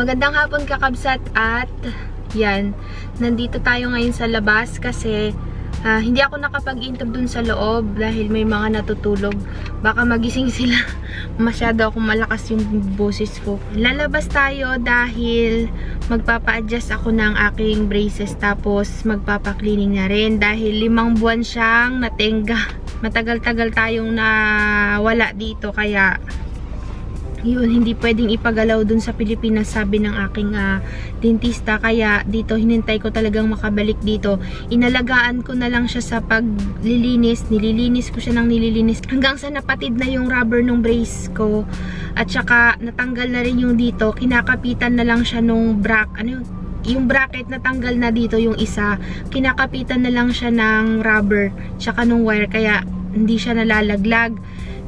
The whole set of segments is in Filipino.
Magandang hapon kakabsat at yan, nandito tayo ngayon sa labas kasi hindi ako nakapag-intub dun sa loob dahil may mga natutulog. Baka magising sila. Masyado akong malakas yung boses ko. Lalabas tayo dahil magpapa-adjust ako ng aking braces tapos magpapa-cleaning na rin dahil 5 buwan siyang natenga. Matagal-tagal tayong nawala dito kaya yun, hindi pwedeng ipagalaw dun sa Pilipinas, sabi ng aking dentista. Kaya dito, hinintay ko talagang makabalik dito. Inalagaan ko na lang siya sa paglilinis. Nililinis ko siya ng nililinis. Hanggang sa napatid na yung rubber ng brace ko. At saka, natanggal na rin yung dito. Kinakapitan na lang siya nung yung bracket natanggal na dito yung isa. Kinakapitan na lang siya ng rubber. Tsaka nung wire. Kaya, hindi siya nalalaglag.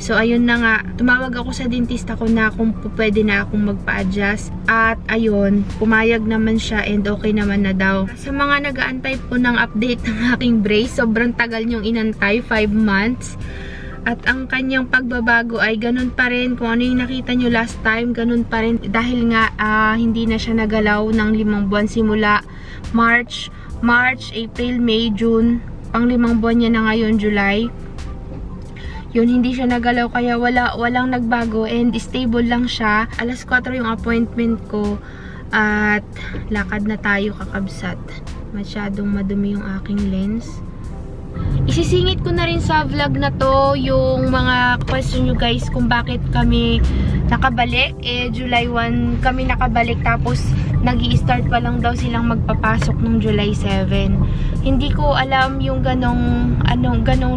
So, ayun na nga. Tumawag ako sa dentista ko na kung pwede na akong magpa-adjust. At, ayun, pumayag naman siya and okay naman na daw. Sa mga nag-aantay po ng update ng aking brace, sobrang tagal niyong inantay, 5 months. At ang kanyang pagbabago ay ganun pa rin. Kung ano yung nakita nyo last time, ganun pa rin. Dahil nga, hindi na siya nagalaw ng 5 buwan simula March, April, May, June. Pang 5 buwan niya na ngayon, July. Yun, hindi siya nagalaw kaya walang nagbago and stable lang siya. Alas 4 yung appointment ko at lakad na tayo kakabsat. Masyadong madumi yung aking lens. Isisingit ko na rin sa vlog na to yung mga question nyo guys kung bakit kami nakabalik. July 1 kami nakabalik tapos nag-i-start pa lang daw silang magpapasok nung July 7. Hindi ko alam yung ganong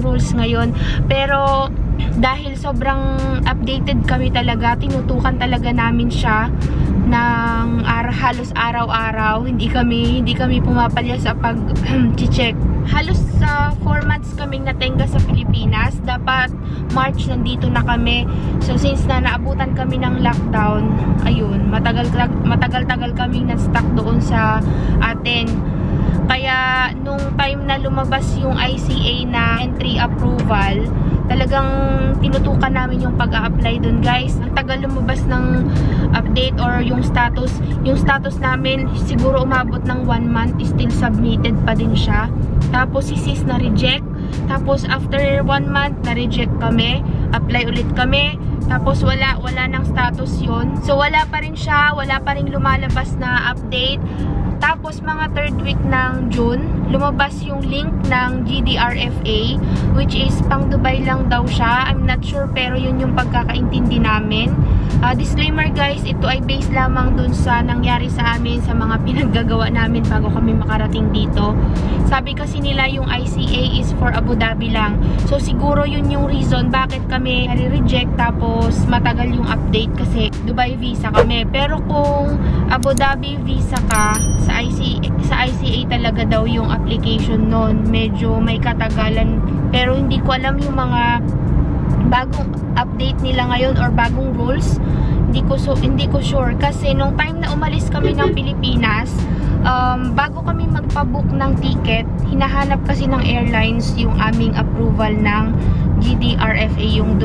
rules ngayon. Pero dahil sobrang updated kami talaga, tinutukan talaga namin siya ng halos araw-araw. Hindi kami pumapalya sa pag-check. Halos 4 months kaming natenga sa Pilipinas. Dapat March nandito na kami. So since na naabutan kami ng lockdown, ayun, matagal-tagal kaming na-stuck doon sa atin. Kaya nung time na lumabas yung ICA na entry approval, talagang tinutukan namin yung pag-a-apply dun guys. Ang tagal lumabas ng update or yung status. Yung status namin siguro umabot ng 1 month, still submitted pa din siya. Tapos si sis na reject. Tapos after 1 month na reject kami, apply ulit kami. Tapos wala nang status yon. So wala pa rin siya, wala pa rin lumalabas na update. Tapos mga 3rd week ng June, lumabas yung link ng GDRFA, which is pang Dubai lang daw siya. I'm not sure pero yun yung pagkakaintindi namin. Disclaimer guys, ito ay based lamang dun sa nangyari sa amin, sa mga pinaggagawa namin bago kami makarating dito. Sabi kasi nila yung ICA is for Abu Dhabi lang. So siguro yun yung reason bakit kami nare-reject tapos matagal yung update kasi Dubai visa kami. Pero kung Abu Dhabi visa ka, sa ICA talaga daw yung application nun. Medyo may katagalan. Pero hindi ko alam yung mga bagong update nila ngayon or bagong rules. Hindi ko sure kasi nung time na umalis kami ng Pilipinas, bago kami magpabook ng ticket, hinahanap kasi ng airlines yung aming approval ng GDRFA, yung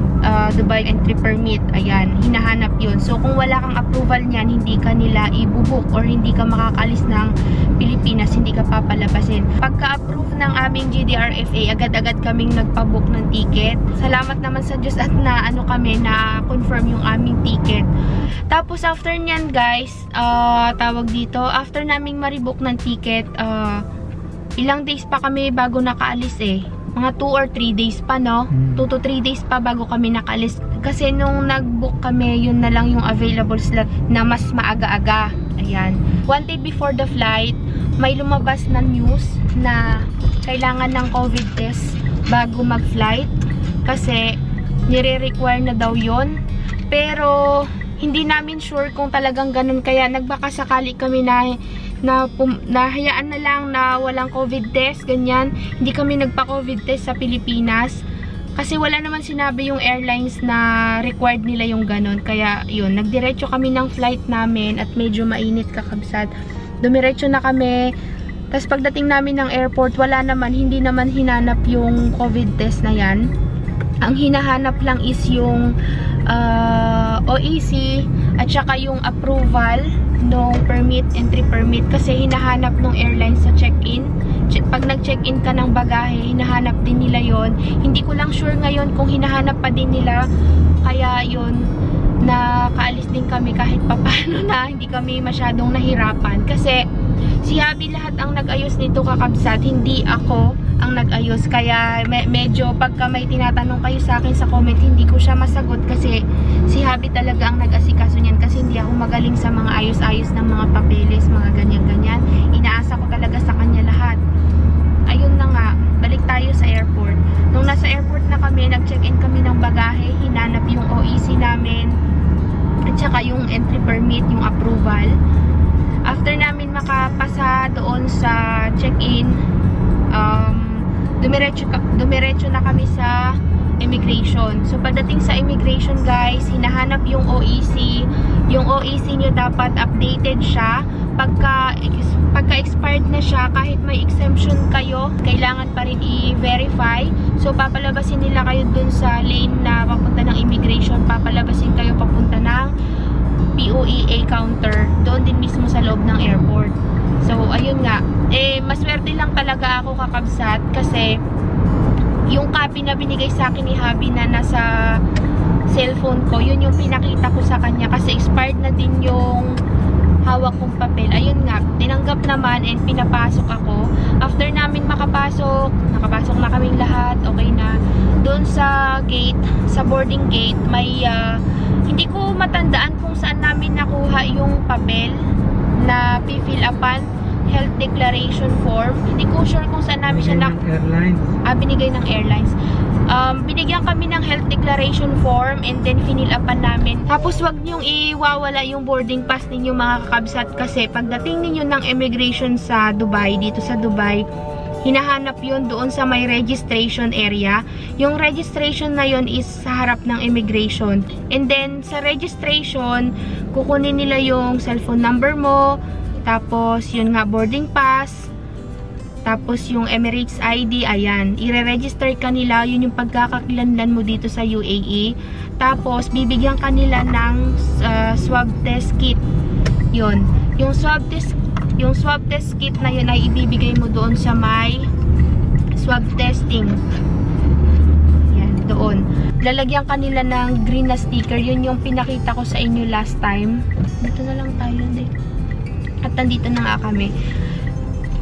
Dubai Entry Permit. Ayan, hinahanap yun. So kung wala kang approval niyan, hindi ka nila i-book or hindi ka makakalis ng Pilipinas, hindi ka papalabasin. Pagka-approve ng aming GDRFA, agad-agad kaming nagpabook ng ticket. Salamat naman sa Diyos at na-confirm yung aming ticket. Tapos after nyan guys, after naming maribook ng ticket, ilang days pa kami bago nakaalis mga 2 or 3 days pa, no? 2 to 3 days pa bago kami nakalis. Kasi nung nag-book kami, yun na lang yung available slot na mas maaga-aga. Ayan. 1 day before the flight, may lumabas na news na kailangan ng COVID test bago mag-flight. Kasi nire-require na daw yun. Pero hindi namin sure kung talagang ganun. Kaya nagbakasakali kami na hayaan na lang na walang COVID test, ganyan. Hindi kami nagpa-COVID test sa Pilipinas. Kasi wala naman sinabi yung airlines na required nila yung ganun. Kaya yun, nagdiretso kami ng flight namin at medyo mainit kakabsat. Dumiretso na kami. Tapos pagdating namin ng airport, hindi naman hinanap yung COVID test na yan. Ang hinahanap lang is yung OEC at saka yung approval nung permit, entry permit, kasi hinahanap nung airline sa check-in. Pag nag-check-in ka ng bagahe, hinahanap din nila yon. Hindi ko lang sure ngayon kung hinahanap pa din nila, kaya yon, nakaalis din kami kahit papano na hindi kami masyadong nahirapan. Kasi si Habi lahat ang nag-ayos nito, kakabsat, hindi ako ang nag-ayos. Kaya medyo pagka may tinatanong kayo sa akin sa comment, hindi ko siya masagot kasi si Habi talaga ang nag-asikaso niyan, kasi hindi ako magaling sa mga ayos-ayos ng mga papeles, mga ganyan-ganyan. Inaasa ko talaga sa kanya lahat. Ayun na nga, balik tayo sa airport. Nung nasa airport na kami, nag-check-in kami ng bagahe, hinanap yung OEC namin at saka yung entry permit, yung approval. After namin makapasa doon sa check-in, dumiretso na kami sa immigration. So pagdating sa immigration, guys, hinahanap yung OEC. Yung OEC nyo dapat updated siya. Pagka-expired na siya, kahit may exemption kayo, kailangan pa rin i-verify. So papalabasin nila kayo dun sa lane na papunta ng immigration. Papalabasin kayo papunta ng POEA counter. Doon din mismo sa loob ng airport. So ayun nga, maswerte lang talaga ako, kakabsat, kasi yung copy na binigay sa akin ni Habi na nasa cellphone ko, yun yung pinakita ko sa kanya, kasi expired na din yung hawak kong papel. Ayun nga, tinanggap naman and pinapasok ako. After namin nakapasok na kaming lahat, okay na. Doon sa gate, sa boarding gate, may hindi ko matandaan kung saan namin nakuha yung papel na fill upan, health declaration form. Hindi ko sure kung saan namin siya binigay ng airlines. Binigyan kami ng health declaration form and then finil upan namin. Tapos wag niyong iwawala yung boarding pass ninyo, mga kakabsat, kasi pagdating ninyo ng immigration sa Dubai, dito sa Dubai, hinahanap yun doon sa may registration area. Yung registration na yun is sa harap ng immigration. And then sa registration, kukunin nila yung cellphone number mo, tapos yun nga, boarding pass, tapos yung Emirates ID, ayan, i-register ka nila, yun yung pagkakakilanlan mo dito sa UAE. Tapos bibigyan ka nila ng swab test kit. Yun, yung swab test kit na yun ay ibibigay mo doon sa may swab testing. Yan, doon. Lalagyan ka nila ng green na sticker, yun yung pinakita ko sa inyo last time. Dito na lang tayo, at nandito na nga kami.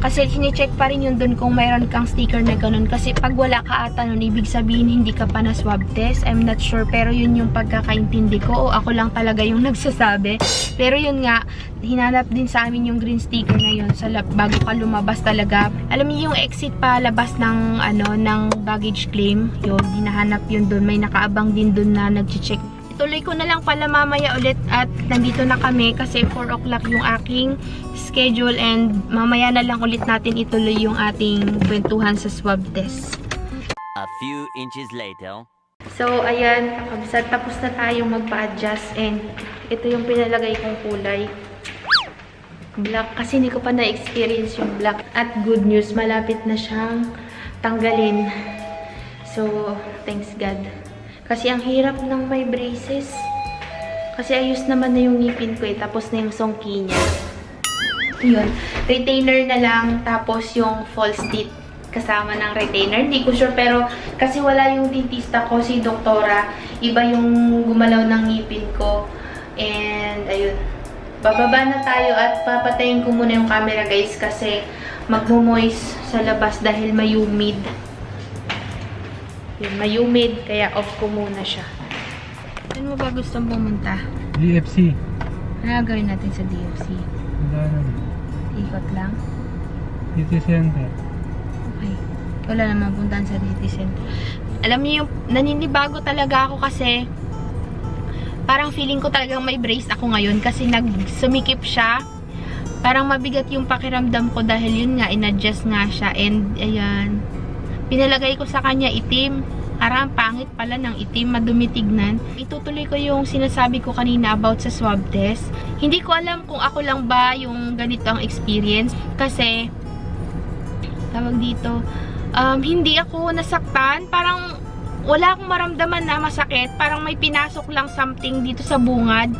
Kasi sine-check pa rin yun dun kung mayroon kang sticker na ganun. Kasi pag wala ka ata nun, ibig sabihin hindi ka pa na swab test. I'm not sure, pero yun yung pagkakaintindi ko. O ako lang talaga yung nagsasabi. Pero yun nga, hinanap din sa amin yung green sticker na yun sa bago ka lumabas talaga. Alam niyo yung exit pa labas ng ng baggage claim, yun hinahanap yun dun. May nakaabang din dun na nagche-check. Tuloy ko na lang pala mamaya ulit at nandito na kami kasi 4 o'clock yung aking schedule and mamaya na lang ulit natin ituloy yung ating kwentuhan sa swab test. A few inches later. So ayan, kakabsat, tapos na tayong magpa-adjust and ito yung pinalagay kong kulay. Black, kasi hindi ko pa na-experience yung black. At good news, malapit na siyang tanggalin. So, thanks God. Kasi ang hirap ng may braces. Kasi ayos naman na yung ngipin ko tapos na yung songki niya. Yun. Retainer na lang, tapos yung false teeth kasama ng retainer. Hindi ko sure, pero kasi wala yung dentista ko, si doktora. Iba yung gumalaw ng ngipin ko. And, ayun. Bababa na tayo at papatayin ko muna yung camera, guys, kasi magmo-moist sa labas dahil may humid. Yun, may humid, kaya off ko muna siya. Saan mo ba gustong pumunta? DFC. Ano gawin natin sa DFC? Wala naman. Ikot lang? City Center. Okay. Wala naman puntahan sa City Center. Alam niyo yung naninibago talaga ako kasi parang feeling ko talagang may brace ako ngayon kasi nagsumikip siya. Parang mabigat yung pakiramdam ko dahil yun nga, in-adjust nga siya. And, ayan. Pinalagay ko sa kanya itim. Parang pangit pala ng itim, madumi tignan. Itutuloy ko yung sinasabi ko kanina about sa swab test. Hindi ko alam kung ako lang ba yung ganito ang experience. Kasi, tawag dito, hindi ako nasaktan. Parang wala akong maramdaman na masakit. Parang may pinasok lang something dito sa bungad.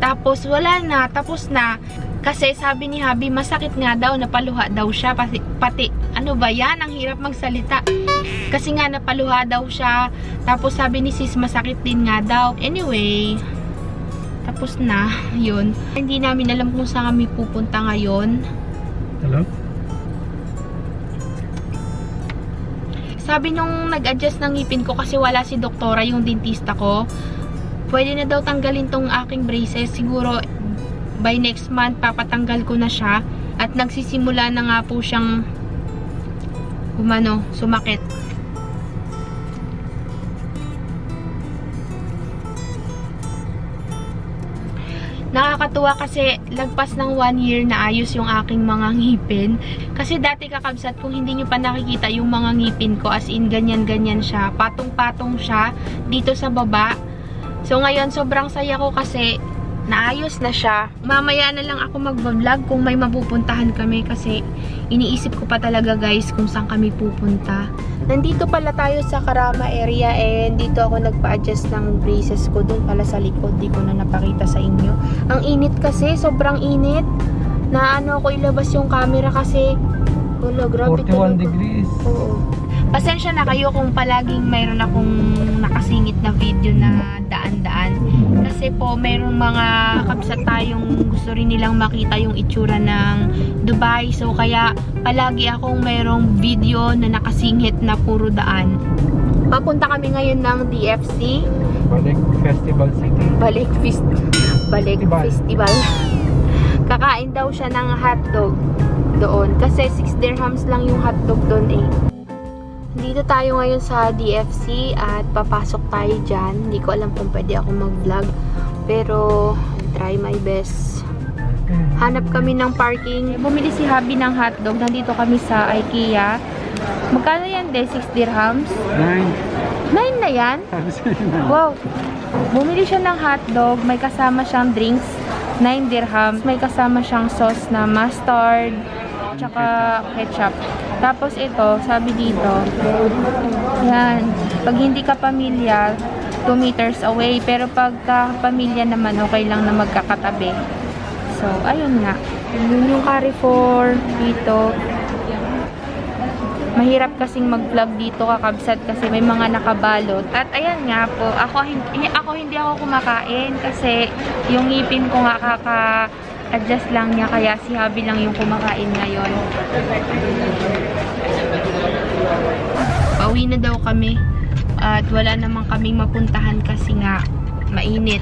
Tapos wala na, tapos na. Kasi sabi ni Habi, masakit nga daw, napaluha daw siya. Pati ano ba yan? Ang hirap magsalita. Kasi nga napaluha daw siya. Tapos sabi ni sis, masakit din nga daw. Anyway, tapos na, yun. Hindi namin alam kung saan kami pupunta ngayon. Hello? Sabi nung nag-adjust ng ngipin ko kasi wala si doktora, yung dentista ko, pwede na daw tanggalin tong aking braces. Siguro by next month papatanggal ko na siya. At nagsisimula na nga po siyang sumakit. Nakakatuwa kasi lagpas ng 1 year na ayos yung aking mga ngipin. Kasi dati kakabsat, kung hindi nyo pa nakikita yung mga ngipin ko, as in ganyan-ganyan siya. Patong-patong siya dito sa baba. So ngayon sobrang saya ko kasi naayos na siya. Mamaya na lang ako mag-vlog kung may mapupuntahan kami kasi iniisip ko pa talaga guys kung saan kami pupunta. Nandito pala tayo sa Karama area and dito ako nagpa-adjust ng braces ko dun pala sa likod. Di ko na napakita sa inyo. Ang init kasi, sobrang init. Na ko ilabas yung camera kasi grabe 41 talaga. degrees. Oo. Pasensya na kayo kung palaging mayroon akong nakasingit na video na daan-daan. Kasi po, mayroong mga kabsat tayong gusto rin nilang makita yung itsura ng Dubai. So, kaya palagi akong mayroong video na nakasingit na puro daan. Papunta kami ngayon ng DFC. Balik Festival City. Balik Festival. Kakain daw siya ng hotdog doon. Kasi 6 dirhams lang yung hotdog doon eh. Dito tayo ngayon sa DFC at papasok tayo dyan. Hindi ko alam kung pwede ako mag-vlog. Pero, try my best. Hanap kami ng parking. Bumili si Habi ng hotdog. Nandito kami sa IKEA. Magkano yan, 6 dirhams? 9 na yan? Wow. Bumili siya ng hotdog. May kasama siyang drinks. 9 dirhams. May kasama siyang sauce na mustard. Tsaka ketchup. Tapos ito, sabi dito, yan, pag hindi ka pamilya, 2 meters away. Pero pagka pamilya naman, okay lang na magkakatabi. So, ayun nga. Yun yung Carrefour dito. Mahirap kasing mag-vlog dito kakabsat kasi may mga nakabalot. At ayan nga po, ako hindi ako kumakain kasi yung ngipin ko nga adjust lang niya, kaya si Habi lang yung kumakain ngayon. Pauwi na daw kami at wala namang kaming mapuntahan kasi nga mainit.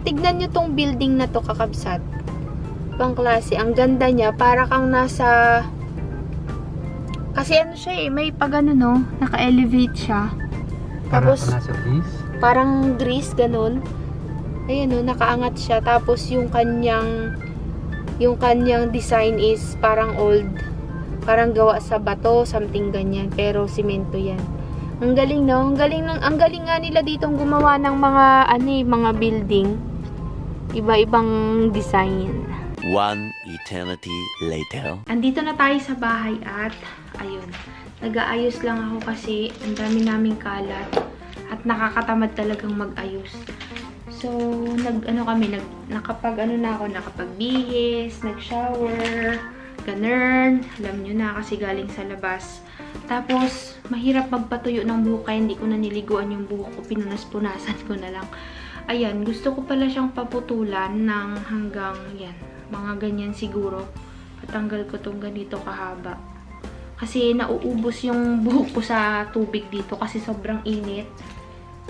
Tignan nyo tong building na to kakabsat. Pang klase, ang ganda niya, para kang nasa, kasi ano siya eh, may pagano no, naka-elevate siya. Tapos nasa Greece? Parang Greece ganun. Ayan no, nakaangat siya. Tapos yung kanyang design is parang old. Parang gawa sa bato, something ganyan. Pero simento yan. Ang galing no? Ang galing nga nila ditong gumawa ng mga building. Iba-ibang design. One eternity later. Andito na tayo sa bahay at ayun. Nag-aayos lang ako kasi ang dami naming kalat. At nakakatamad talagang mag-ayos. So, nakapagbihis, nag-shower, ganun. Alam nyo na kasi galing sa labas. Tapos, mahirap magpatuyo ng buhok kaya hindi ko na niliguan yung buhok ko. Pinunas-punasan ko na lang. Ayan, gusto ko pala siyang paputulan ng hanggang, yan, mga ganyan siguro. Patanggal ko tong ganito kahaba. Kasi nauubos yung buhok ko sa tubig dito kasi sobrang init.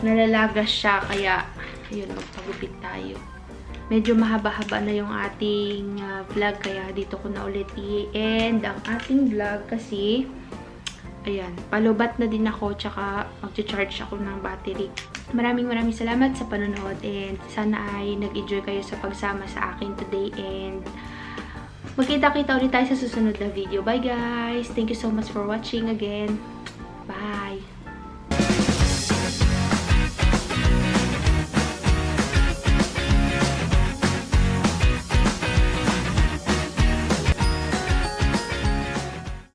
Nalalagas siya, kaya ayun, magpagupit tayo. Medyo mahaba-haba na yung ating vlog, kaya dito ko na ulit i-end ang ating vlog kasi ayan, palubat na din ako, tsaka mag-charge ako ng battery. Maraming salamat sa panonood and sana ay nag-enjoy kayo sa pagsama sa akin today and magkita-kita ulit tayo sa susunod na video. Bye guys! Thank you so much for watching again. Bye!